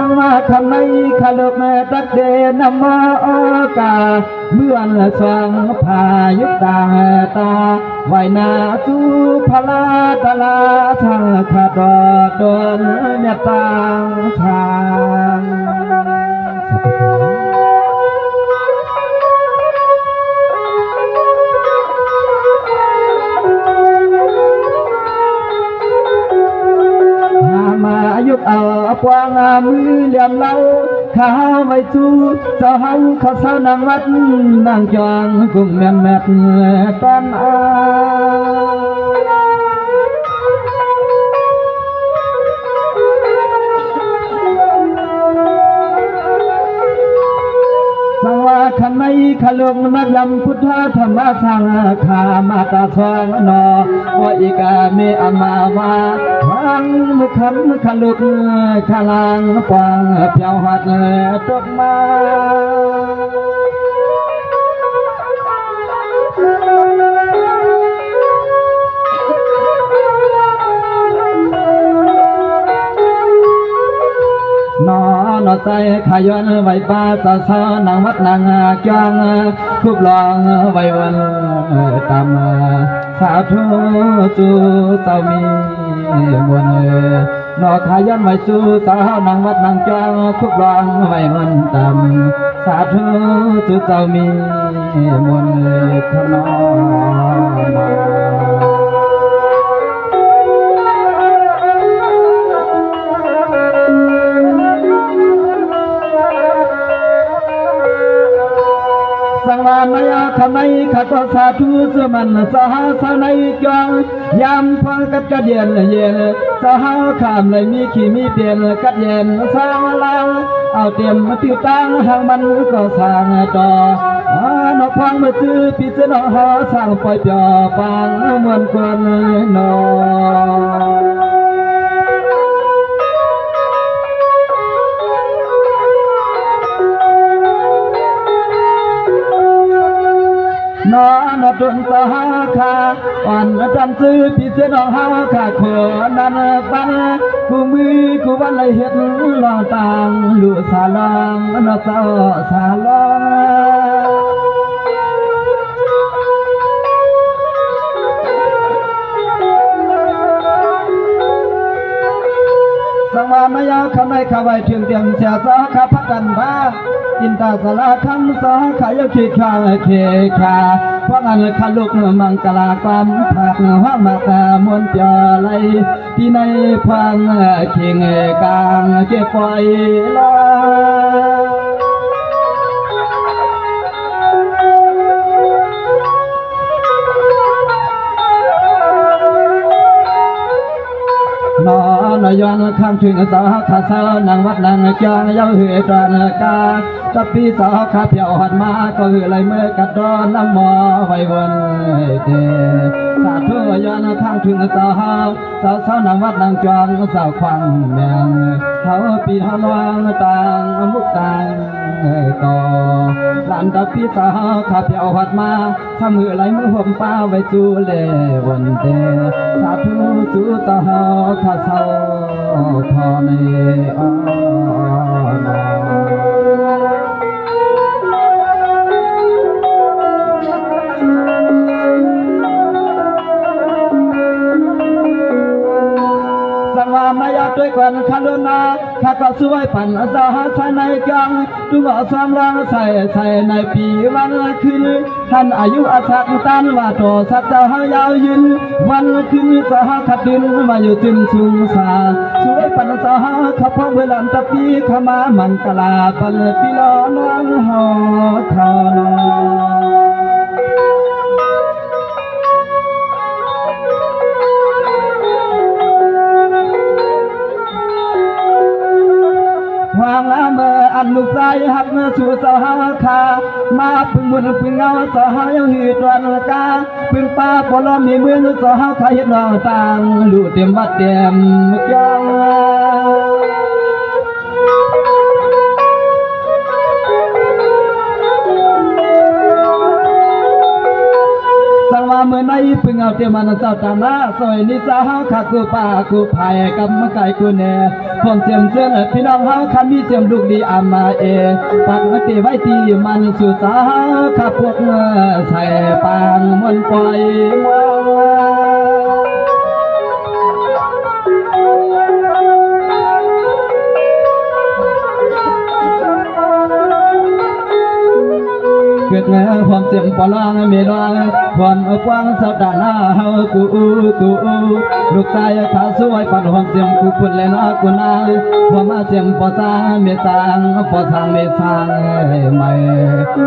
งมาคำในขลุกตักเดนมอกาเมื่อนสวงพายุตาตาไวนาจูพลาตลาทางขาดดนเนตังทางมายุกเอาปวางมือเหลี่ยมเล่าข้าไว้จูเจ้าเฮาเขาเศร้านางวัดนางจองกุ้งแม่แม่ตอนสังวาขันในขลุงนักยำพุทธธรรมสังขามาตาสวงนอว่าอีกาเมอมาวาวังมุขขลุกขลังปองเพียวหัดตกมานอนใจขย้อนไว้ป้าสาวสาวนางวัดนางจางคุบลองไว้วันตามสาธุจูเจ้ามีมวลนอขย้อนไว้จูสาวนางวัดนางจางคุบลองไว้วันตามสาธุจูเจ้ามีมวลขนอสังวานายาขนัยขัดสาธุสมันสหสนัยจวงยามพังกัดกระเดียนเย็นสหขามเลยมีขี้มีเปลี่ยนกัดเย็นสาวลาวเอาเตรียมมาติวตั้งหางมันก็สร้างต่อนกพังมาซื้อปีเสนอหาสร้างปล่อยเปียปังมวนควนนออนอดุนสหคาอ่อนดันซื้อพิเศษหาขาขอนันปันกูมือกูวันเลยเห็นลองต่างลู่สาลองนอเจ้าสาลองสังวานายาคำในข้าไว้ถึงเตรียมเสียสาขาพักกันบ้าอินตาสลาคำสาขายขีดขาเคขาเพราะงั้นขลุกมังกลาความผักห้ามากามวนเปียไหลที่ในพังเข่งกลางเก็บปล่อยลานอนย้อนข้ามถึงสาขาสาวนางวัดนางจางยาวเหตุนกาตับปีสาขาเพียวหัดมาก็หือไหลเมื่อกัดดอนน้ำมอไว้วนเดสาธุย้อนข้ามถึงสาวนางวัดนางจางสาวควังแมงเขาปีหาวางต่างมุกต่างต่อหลานตับปีสาขาเพียวหัดมาทำหือไหลเมื่อห่มป้าไว้จูเลวนเดสาธุจูสาข้าเศร้าพอในอ้อนสังวานายาด้วยกันขันนาข้าก็สวยปั่นสาหัสในกังตุงสามรังใส่ในปีวันคืนท่านอายุอาศักตันว่าโตสัจจะยาวยืนวันคืนสาขัดดินมาอยู่จึงชุงสาสวยปั่นสาขับพองเวลาตะปีขมามังกลาปันปีลอนวงหอทอนวางละเมื่ออันลูกใจหักเมื่อสู่สหคามาพึ่งบุญพึ่งเงาสหยังหืดวันกาพึ่งป้าปลอมมีเมืองสหคาเห็นนองต่างลู่เต็มวัดเต็มจังสังวาเมื่อใน พึ่งเอาเตมันเจ้าตาหน้าซอยนิสาเฮาขากูป่ากูภายกับมะไก่กูแน่ผมเจียมเชิญพี่น้องเฮาคันมีเจียมลูกดีอามาเอปักมติไว้ตีมันสู่สาขับพวกใส่ปางมันปล่อยมาเกิดเงาความเจ็บปวดร้องไม่ร้องความกว้างสะดาหน้าเฮากูลูกชายขาสวยปัดความเจ็บกูปุ่นเลยนะกูนายความมาเจ็บปวดจางไม่จางปวดจางไม่จางไม่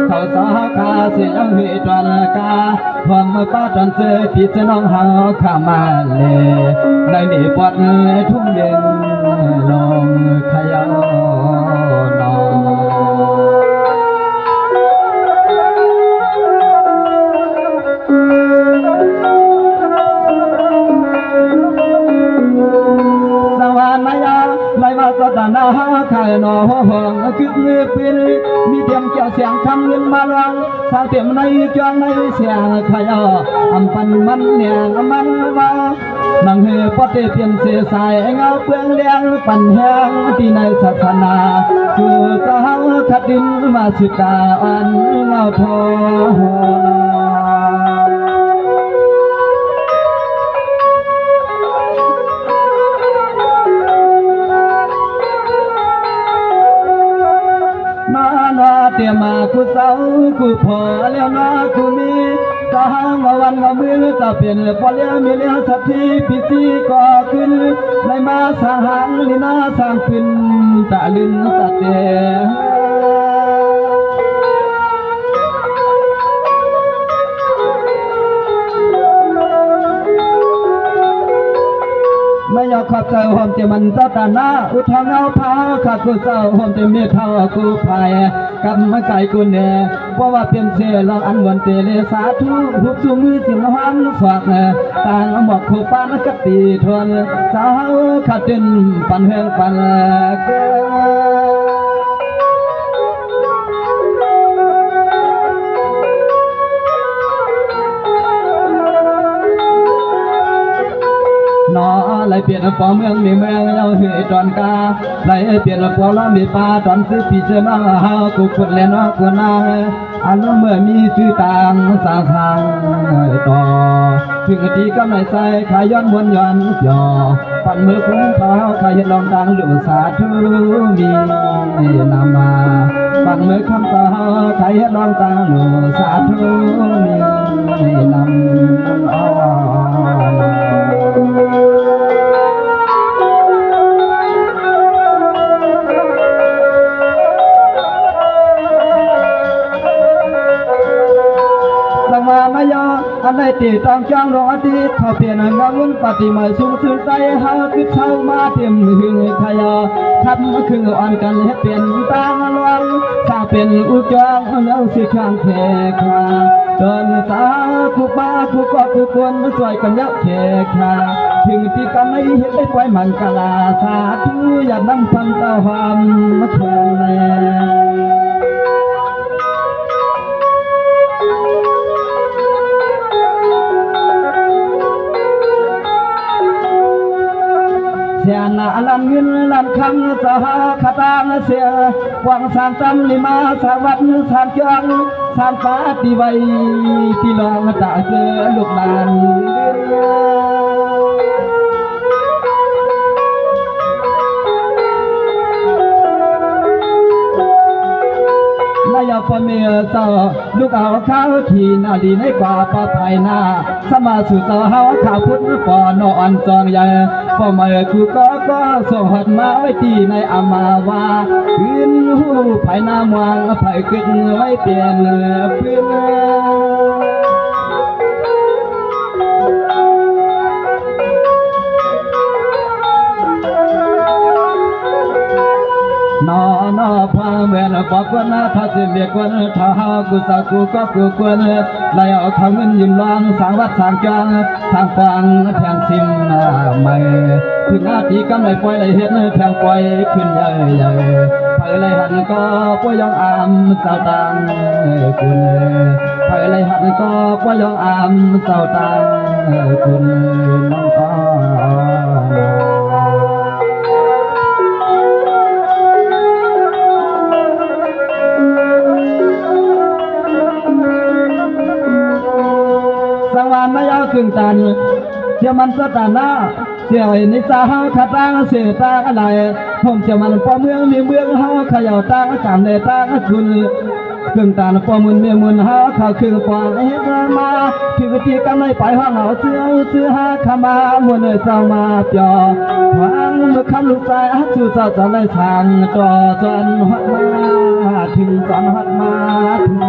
เขาสาขาเสียงเหตุการณ์กาความป้าจันเจอพี่จะน้องเฮาข้ามาเลยได้มีปวดทุ่งเย็นลงขยอนอนก็ตาหน้าขายหนอห้องคือเงือปินมีเตรียมเกี่ยวเสียงคำเงินมาลองสาวเตรียมในจวงในเสียงขยออำปันมันเนี่ยมันว่านังเฮปอดเตรียมเสียสายเงาเปลืองเลี้ยงปั่นแห้งที่ในศาสนาสู่สาวขัดดินมาสุกาอันเงาทอนเตียมากูเจ้ากูพอแล้วนะกูมีสหางวันงมือจะเปลี่ยนพอเลี้ยมีเลี้ยสักทีพิธีก็ขึ้นในมาสหางลีนาสร้างขึ้นตะลึงสัตเตไม่ยอมขับใจหอมเจมันเจ้าตาหน้าอุทางเอาพาขับกูเจ้าหอมเจมีเท่ากูภายกับมะไก่กูเน่เพราะว่าเป็นเสียเราอันวันเตเลสาธุหุบจูมือสิงหันฝากต่างหมอกคู่ปานกตีทวนสาวขัดดินปันเฮงปันเกนอไหลเปลี่ยนปอเมืองมีเมืองเย้าเหตุตอนกาไหลเปลี่ยนปอล้อมีป่าตอนซื้อปีเชื่อน้องเฮากูขุดเล่นน้องกูนางอันเมื่อมีชื่อต่างสางทางต่อถึงทีก็ไม่ใส่ขายย้อนวนย้อนย่อปั่นมือคุ้งเขาขายลองดังหลุสาธุมีนามาปั่นมือคำต่อขายลองดังหลุสาธุมีนำอ้ออันใดตีตั้งจ้างรอดีเขาเปลี่ยนงาวุ้นปฏิมาสูงสุดใจหาคือเช้ามาเต็มหึงขยาทับคืออ่อนกันให้เปลี่ยนตางลวงสาเป็นอุจางแล้วสิข้างเทคาเดินสาคู่ป้าคู่กอดคู่คนช่วยกันยับเทคาถึงที่กันไม่เห็นได้ปล่อยมันกะลาสาธุอย่านั่งฟังตาหอมมาเชิญแน่เสียนาลันเงินลันคำสหคตาเสียวังสานตำลิมาสวัสดิ์สานจังสานปาติไวที่ลองตาเจอลูกหลานนายพเมียเศร้าลูกเอาข้าวทีนาดีในกว่าปะไพนาสมาสุเศร้าเฮาข้าวพุทธปอนอนจองใหญ่พอมาคือก็ส่งหัดมาไว้ที่ในอามาวาพื้นหูไผนามวางไผเกิดไว้เปลี่ยนพื้นนอนพาเมื่อปอกวนถ้าจะเบียกวนถ้าหากุศลกูก็กูควรไล่เอาคำเงินยืมลองสร้างวัดสร้างจังสร้างฟังแทนซิมใหม่ถึงอาทิตย์ก็ไม่ปล่อยได้เห็นแทงปล่อยขึ้นใหญ่ใหญ่ไฟ lại hẳn có qua dòng am sao tangคุณphải lại hẳn có qua dòng am sao tangคุณน้องอ้อสังวานไม่เอาครึ่งตันเที่ยวมันสตานาเที่ยวไอ้นิสาเขาขาตางเสียตางอะไรผมเที่ยวมันพอเมืองมีเมืองเขาขย่าตางกามเลยตางคุณครึ่งตันพอมุนเมียมุนเขาเขาคือปองเฮ็ดมาที่วิธีการไม่ไปห้องเขาเสื้อหาขมามุนเศร้ามาเปียวฟังเมื่อคำลูกใจชูเศร้าจะได้ทางต่อจนหัดมาถึงจนหัดมาถึง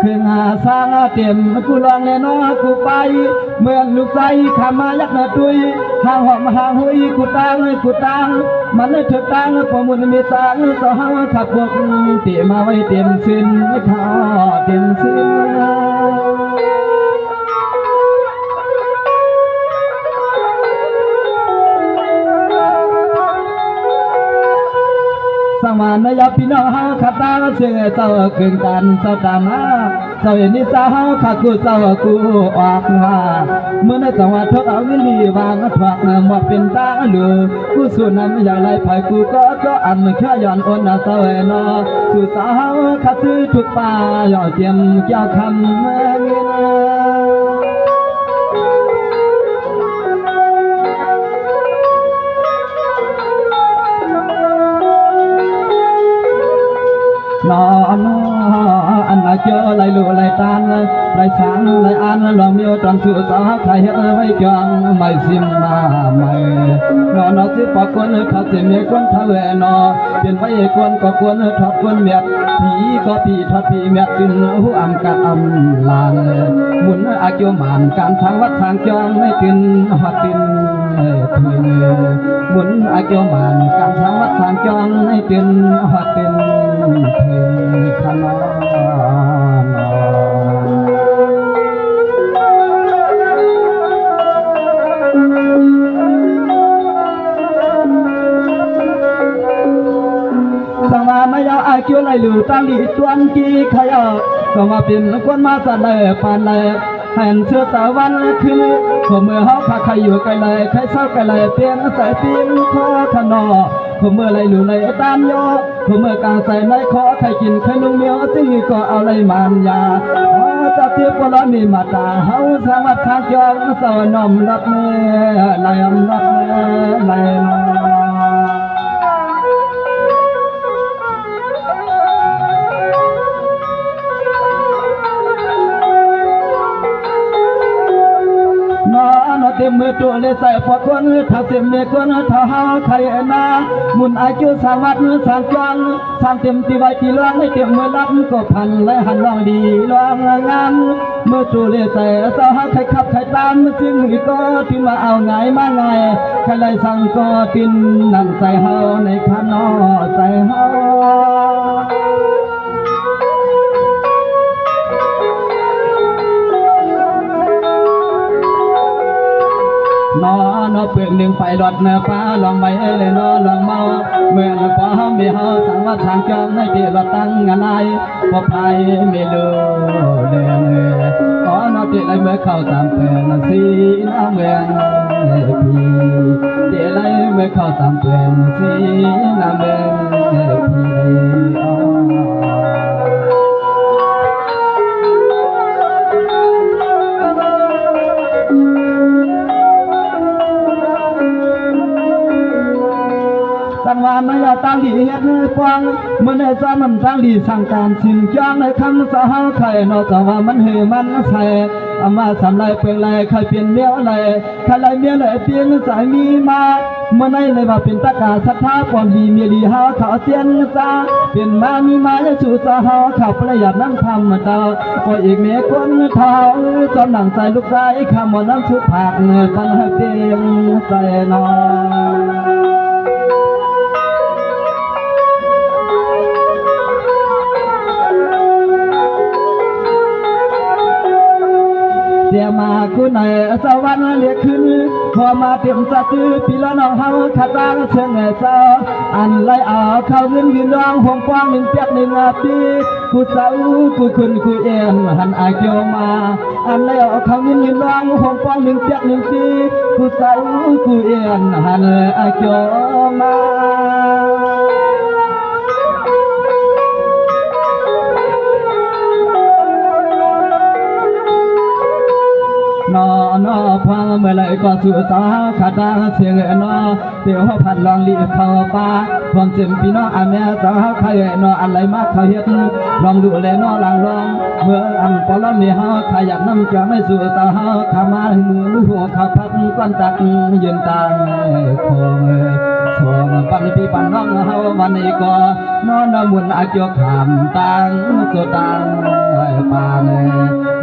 คือหาสร้างเต็มกูลองแน่นอกูไปเมื่อลูกใจขามายักหน้าตุยห่างหอมห่างหุยกูตังมันเลยถึกตังพอมุนมีตังต่อหาขับบกเตะมาไว้เต็มสิ้นข้าเต็มสิ้นสังวานยาพี่น้องเฮาขัดตาเชื่อเจ้าเกินกันเจ้าตามหาเจ้าเห็นนิสาเฮาขัดกูเจ้ากูออกมาเมื่อในจังหวัดทกเอาวิลีวางถวักหมดเป็นตาเหลือกูสู้น้ำใหญ่ไหลไผ่กูก็อันแค่ย้อนอ่อนเจ้าเนาะสู้สาวเฮาขัดซื้อทุกป่าย่อเตรียมเกี่ยวคำเงินนอนอันน่าเจอไหลหลู่ไหลตานไหลสางไหลอันลองมีตอนสู่สาวใครเห็นไว้จองไม่ซิมมาไม่นอนสิปอกคนเขาจะมีคนเท่าเอนอเป็นไว้คนก็คนทอดคนเมียดผีก็ผีทอดผีเมียดกินหัวอำกะอำลานหมุนอาเกียวหมานการทางวัดทางจองไม่กินหัดกินถึงหมุนอาเกียวหมานการทางวัดทางจองไม่กินหัดกินถึงขนมสังวานยาอาคิวไหลหลู่ตั้งดีตวนกีขยอสมาเป็นคนมาสะเลยปานเลยแห่งเชื้อสาวันคือผมเมื่อเขาขาใครอยู่ไกลเลยใครเศร้าไกลเลยเปลี่ยนใส่เปลี่ยนคอขนอผมเมื่อไหลหลู่ไหลตามโยผมเมื่อกลางใส่ในคอใครกินใครนุ่งเมียวจึงก็เอาไหลมันยาจะเทียบก็ร้อนมีมาตาเฮาสามารถทางยองสวน้อมรับเมื่อไหลรับเมื่อไหลเต็มมือตัวเลยใส่พอคนถ้าเต็มเมฆคนถ้าหาใครนามุนอายุสามัดสามจังสามเต็มที่ไว้ที่ล่างให้เต็มมือรับก็พันและหันลองดีลองงามเมื่อตัวเลยใส่สาวใครขับใครตามซึ่งก็ที่มาเอาไงมาไงใครเลยสั่งก็ตินนั่งใส่เฮาในขันนอใส่เฮานอนเปลือกหนึ่งไปรถเนื้อฟ้าลองไปเลยนอลองเมาเมื่อพอมีเฮาสั่งว่าทางจอมให้เดี๋ยวตั้งงานไรพอไปไม่รู้เรื่องขอนอเดี๋ยวเมื่อเข้าตามเพื่อนสีน้ำเมืองพี่เดี๋ยวเมื่อเข้าตามเพื่อนสีน้ำเมืองสังวานไม่เอาตั้งดีเฮ็ดกว้างเมื่อในสามันตั้งดีสั่งการสินจ้างในคำสาวไข่นอกจากว่ามันเหือมันใส่อามาสำไรเปลืองไรใครเปลี่ยนเมียอะไรใครไรเมียเลยเปลี่ยนสายมีมาเมื่อในเลยว่าเป็นตะกาศรัทธาความดีเมียดีหาเขาเจียนจ้าเปลี่ยนมามีมาจะสู่สาวขับประหยัดน้ำทำมาเตาพออีกเมียคนเท้าจอมหนังใส่ลูกใจคำว่าน้ำชุบผักเงินตั้งให้เตียงใส่นอน น สียมาคุณในสวรรค์เรียกขึ้นพอมาเตรียมจะซื้อพี่ละน้องเฮาขัดร่างเชิงเจ้าอันไรเอาเข้าเงินยืนน้องห่วงกว้างหนึ่งเปียกหนึ่งปีกูเศร้ากูคุณกูเอ็นหันอาเกียวมาอันไรเอาเข้าเงินยืนน้องห่วงกว้างหนึ่งเปียกหนึ่งปีกูเศร้ากูเอ็นหันอาเกียวมานอนอพังเมื่อไรก็สู่สาขาดาเสียงนอเดี๋ยวพัดลองลีเข้าป่าความเจ็บพี่น้องอาแม่สาวใครนออะไรมาเขาเฮ็ดลองดูแลนอหลังลองเมื่ออันปอลมีเฮาขยันน้ำจะไม่สู่สาวขามามือหัวขาพัดก้อนตักยืนตางคงส่งปันพี่ปันน้องเฮาวันนี้ก็นอนมุนอาเกียวขามตังสุตังปาง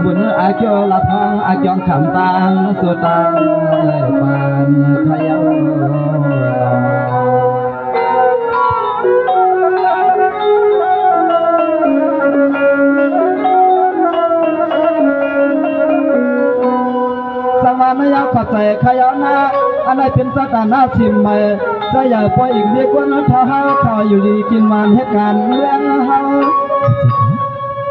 บุญอาเกียวละพังอาเกียงขามตังสุตังปางขยาวสมานยาขัดใจขยานาอันไหนเป็นสถานะสิมใหม่จะอย่าปล่อยอีกเรียกว่าท้าเฮาเขาอยู่ดีกินมันเหตุการณ์เรื่องเฮา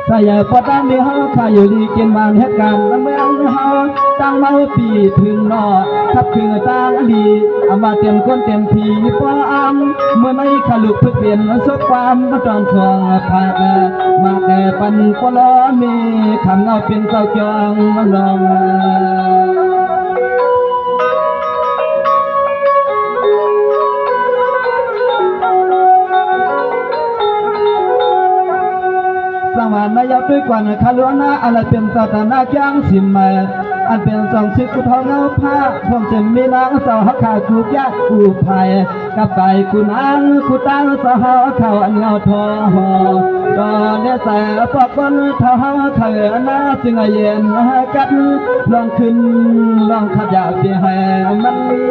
จะอย่าปล่อยตามมีเฮาเขาอยู่ดีกินมันเหตุการณ์เรื่องเฮาตั้งเมาปีถึงนอทับคือตั้งดีเอามาเต็มก้นเต็มทีป้ออ้ำเมื่อไม่ขลุกทุกเปลี่ยนสบความมาจอนทวงผามาแต่ปันปลอมีคำเงาเป็นเจ้าจองลองสมานยาด้วยกวนคาลัวนาอะไรเป็นสถานะแก้งสิมใหม่อันเป็นสองชิดกุทองเงาผ้าผมจะมีนางสาวขากูยากกูภัยกับไปกูนางกูตั้งสาวเขาอันเงาทอหอตอนนี้ใส่ปอกก้นเท้าเขยหน้าจึงเย็นกันลองขึ้นลองขับอยากเปียให้มันมี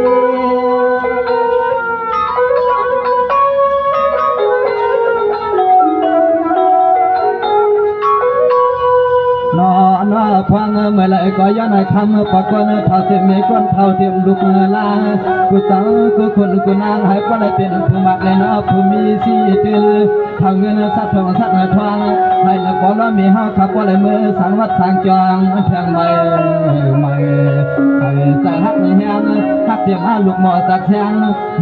นอนพังเมื่อไรก็ย้อนคำปากคนเท่าเสียไม่คนเท่าเทียมลูกลากูเจ้ากูคนกูนางให้คนได้เป็นผู้มักเลยนะผู้มีสีติลทางเงินสัตว์ทองสัตว์ทองให้ละก็ละมีห้าขับก็เลยมือสังวัดสังจองเพียงใหม่ใส่ฮักในแหงฮักเทียมลูกหมอสักแหง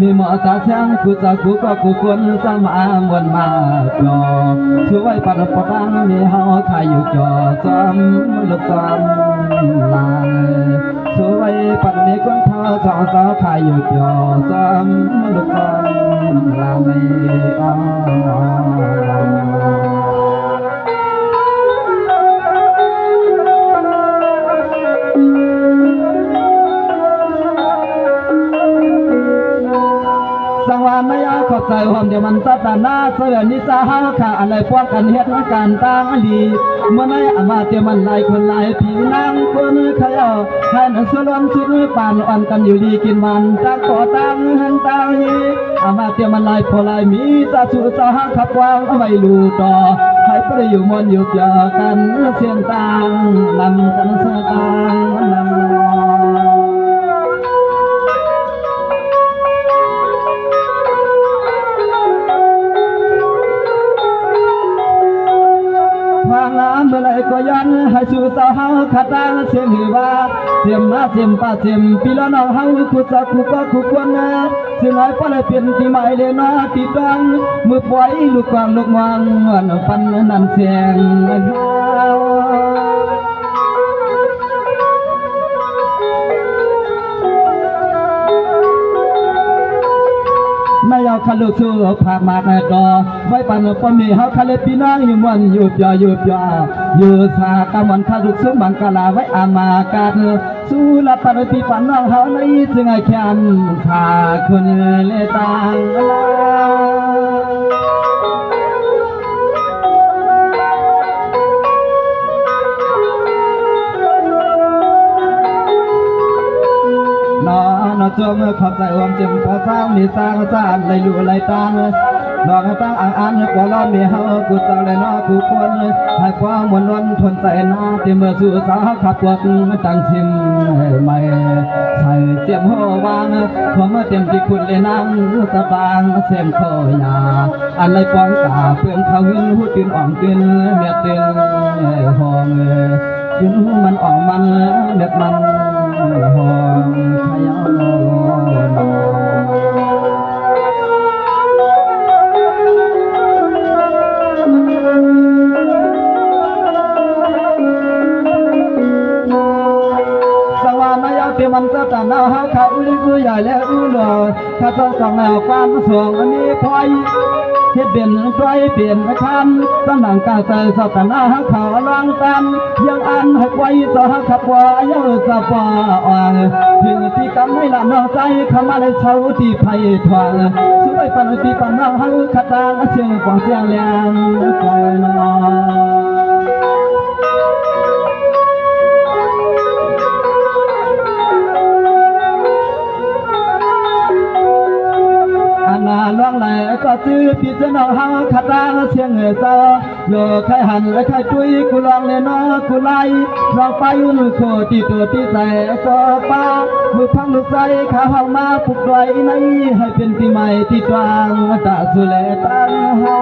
มีหมอสักแหงกูเจ้ากูก็กูคนจะมาวนมาจอช่วยปัดปดังมีห้าใครอยู่จอซ้ำลูกซ้ำลายสวยปัดมีคนเท่าสองสาวใครอยู่จอซ้ำลูกซ้ำลายไม่อ้อสังวานไม่เอาขอบใจความเดียวมันสัตนาเสื่อนิสาหาขาอะไรพวกกันเหตุการณ์ต่างดีเมื่อไหร่อามาเตียมันลายคนลายผีนางคนขยอให้นัสลวนสุดปานอ่อนกันอยู่ดีกินมันตั้งก่อตั้งหันตั้งยีอามาเตียมันลายพอลายมีจะสู่สาหาขับวางเอาไว้ลูต่อให้ประอยู่มนอยู่เจอกันเสียงต่างนำกันเสียงต่างนำเมื่อไรก็ยันให้สู่สาวเฮาขัดตาเสียงหือว่าเสียมหน้าเสียมป้าเสียมปีละน้องเฮาคุจะคุก็คุควรนะเสียงไหนป้าเลยเปลี่ยนที่ไม่เลยนะตีดังมือปล่อยลูกกวางลูกมังวันปันนั่นเสียงเฮา ไม่เอาคันลูกสู้พามาในดอไว้ปันปมีเฮาคาเลปีน้องอยู่มันอยู่ยออยู่ยออยู่สากะมันคาลูกสู้บังกะลาไว้อามากันสู้ละปันปีปันน้องเฮาในจึงไอ้แคนสาคนเลตางลานอจมขอบใจอมจิมพอสร้างมีสร้างสร้างเลยอยู่เลยตาง ดอกตั้งอ่านกว่าล้อมีเฮากูเจ้าเลยน้อกูควรให้ความมวลล้นทนใจนาที่เมื่อสู่สาขับปวดตั้งชิมใหม่ใส่เสียมหัววางพอมาเต็มที่คุณเลยนั่งตะบางเสียมคอยาอันไรป้องกาเพื่อนเขาเงินหูตื่นอ่องตื่นเมียตื่นห้องตื่นมันออกมันเม็ดมันห้องขยาว มันจะตันเอาเขาลิกุใหญ่แล้วรู้เลยถ้าต้องต้องแนวความส่งอันนี้พอยเฮ็ดเป็นด้วยเปลี่ยนคันสำนักการใจสตันเอาเขาลองกันยังอันให้ไว้สหขับว่าเยอะสะปาอ่างถึงที่กำให้ละนอใจคำอะไรเช่าที่ไผ่ทวางช่วยปันที่ปันน้องเขาขัดตาเสียงฟังเสียงแรงคอยนอนาล่วงไหลก็จื้อพี่จะนองหาขัดตาเสียงเจ้าโยใครหันใครจุยกูลองเลยน้อกูไล่ลองไปอุ่นโคที่ตัวที่ใจก็ป้ามือพังมือใจขาห้องมาปลุกไว้ในให้เป็นปีใหม่ที่กลางตาสุเลตังหา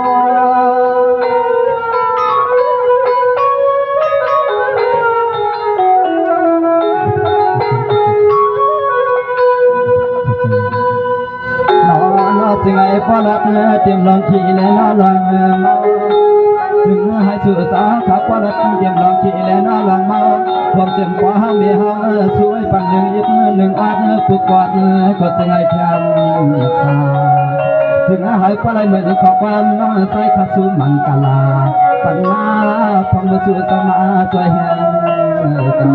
จึงไอ้พ่อรักเตรียมลองขี่และน้อลองเมาจึงให้สื่อสารขับพ่อรักเตรียมลองขี่และน้อลองเมาความเจ็บปวดมีเฮาช่วยปันหนึ่งอีกหนึ่งอัดผูกกอดก็จึงไอ้แคมสาจึงให้พ่อไรเหมือนขอความน้องใส่ขัดสู้มันกะลาปัญหาความมือสื่อสมาช่วยแห่งกัน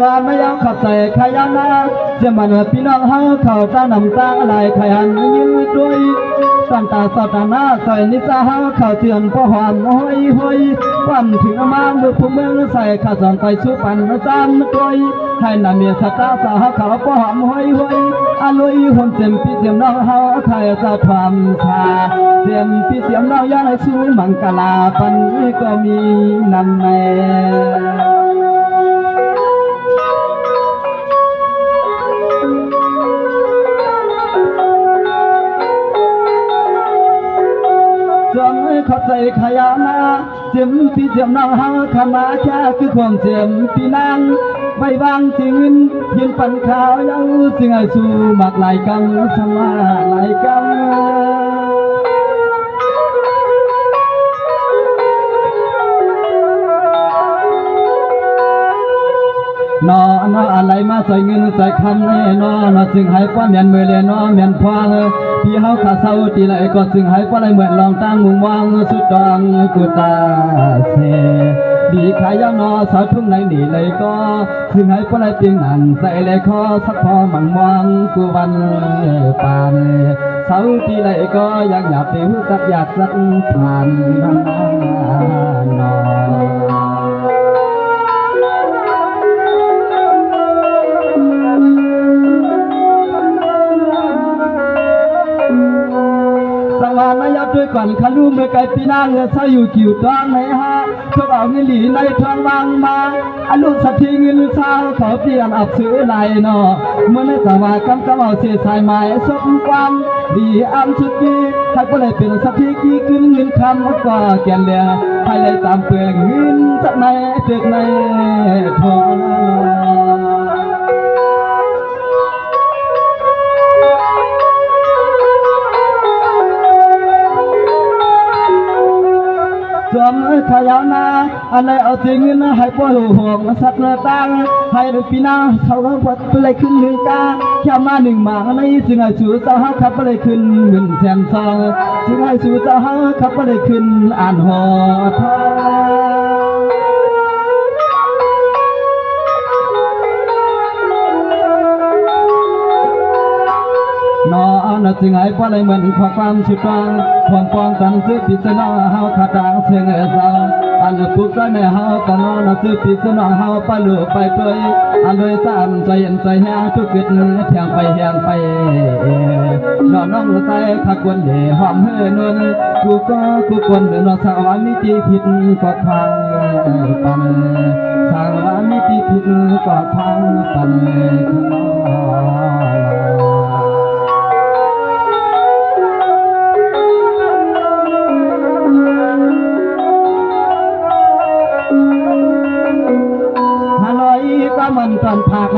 น้ไม่ยอมขับใส่ขยันนะเสียมันพี่น้องเฮาเข้าตาน้ำตาไหลขยันยืนด้วยสันตาสตานาใส่นิสาเฮาเข้าเตือนพ่อหอมห้อยห้อยความถึงมาเมื่อผู้เมืองใส่ข้าสอนไปสู้ปันจานด้วยให้นำเมียสตาสาเข้าพ่อหอมห้อยห้อยอลุยหุ่นเต็มพี่เสียมน้องเฮาใครจะความชาเสียมพี่เสียมน้องย้อนให้สู้มังกลาปันก็มีนำแม่เข้าใจขยานาเจียมพี่เจียมน้องเฮาขมาแค่คือความเจียมพี่นางใบบางที่เงินยืนปันขาวยังซึ่งไอสู้มากหลายกำสมาหลายกำนออะไรมาใส่เงินใส่คำแน่นอนจึงให้ป้าเมียนมือเลยนอเมียนพวางพี่เฮาขาเศร้าตีไหลก็จึงให้ป้าเลยเหมือนลองตั้งมุมวางสุดดองกูตาเสดีขายนอสาวทุ่งไหนหนีเลยก็จึงให้ป้าเลยเพียงนั่นใส่เลยคอสักพอมังวางกูวันปานเศร้าตีไหลก็ยังหยาบเตี้ยสักหยาดสักผ่านนอด้วยก่อนขลุ่มเมื่อไก่ปีนาเงือเศร้าอยู่กิ่วตองไหนฮะพวกเอาเงินหลีในทางวางมาอนุสัตย์เงินเศร้าเขาเปลี่ยนอับซื้อไหนนอเมื่อในสวากำเอาเสียสายไม้สมความดีอันสุดดีถ้าก็เลยเป็นสัตย์กี่ขึ้นเงินคำก็แก่นเดียให้เลยตามเปลืองเงินสักในเดือกในทองสวมขยาวนาอะไรเอาจริงนะให้พ่อห่วงสัตว์ต่างให้ปีนาเขาวัดไปเลยขึ้นหนึ่งกาแค่มาหนึ่งหมาในจึงให้ชูเจ้าขับไปเลยขึ้นเงินแสนซองจึงให้ชูเจ้าขับไปเลยขึ้นอ่านหอทอนอน จึงหายเพราะอะไรเหมือนขอความชุดวางความปองกันซื้อปิศนาเฮาขาดางเชิงสาวอันปุกได้ในเฮาก็นอนซื้อปิศนาเฮาไปเลือไปเปยอันโดยสามใจเย็นใจแห้งทุกกิจเที่ยงไปแห้งไปนอนน้องใจขักวนเย่หอมเฮือนวลกูควรนอนสาวมิติผิดก็พังปันสาวมิติผิดก็พังปันมันตอนผัก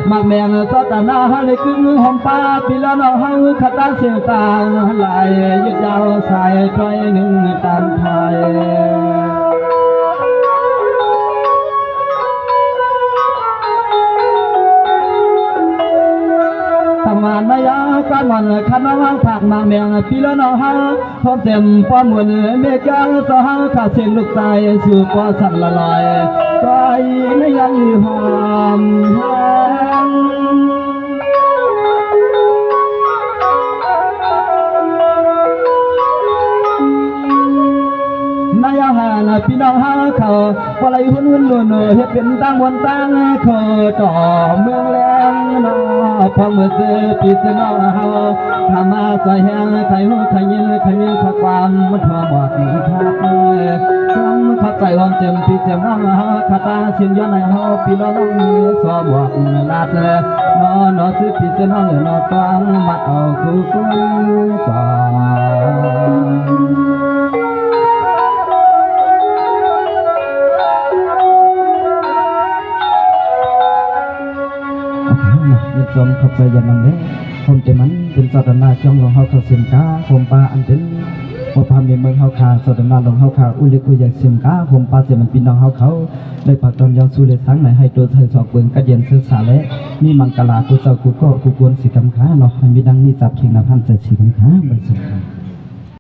มักแมงสตานาฮะเลยกึ่งหอมป้าปีละน้องเฮาขัดตาเสียงตาลายยึดยาวสายตรอยหนึ่งตามไทยสมานายาการมันขันน้องผักมักแมงปีละน้องเฮาพร้อมเต็มป้อมวนเมฆยังสาวขาเสียงลูกใจสู่ป้อสั่นละลอยก็ไม่ยังหอมนายหานพี่น้องหาเขาปลายหุ่นลุ่นเฮ็ดเป็นตั้งวันตั้งเขาต่อเมืองแหลมนอพอเมื่อเจอปีเสนอเฮาทำมาใส่แห้งไข่หัวไข่ยินข้อความมันทอหมดทักจำขัดใจความเจ็บปีเจ็บน้องเฮาขาตาเสียงย้อนในเฮาปีน้องสอบวกลาดนอซื้อปีเสนอนอตังมัดเอาคู่คนก่อนยึดสมขับใจยันนั่งเล่ผมเจมันเป็นศาสนาจ้องลงเฮาเขาเสียงกาผมปาอันเป็นว่าพามีเมืองเฮาขาศาสนาลงเฮาขาอุลิคุยอยากเสียงกาผมปาเสียมันปีน้องเฮาเขาได้ปักตอนยาวสู้เลยสังไหนให้ตัวไทยสอบเบิ่งกระเย็นเสือสาและมีมังกลากุเจ้ากุก็กุกวนสีคำค้าเนาะให้มีดังนี้จับเคียงนาพันใจสีคำค้าบริสุทธิ์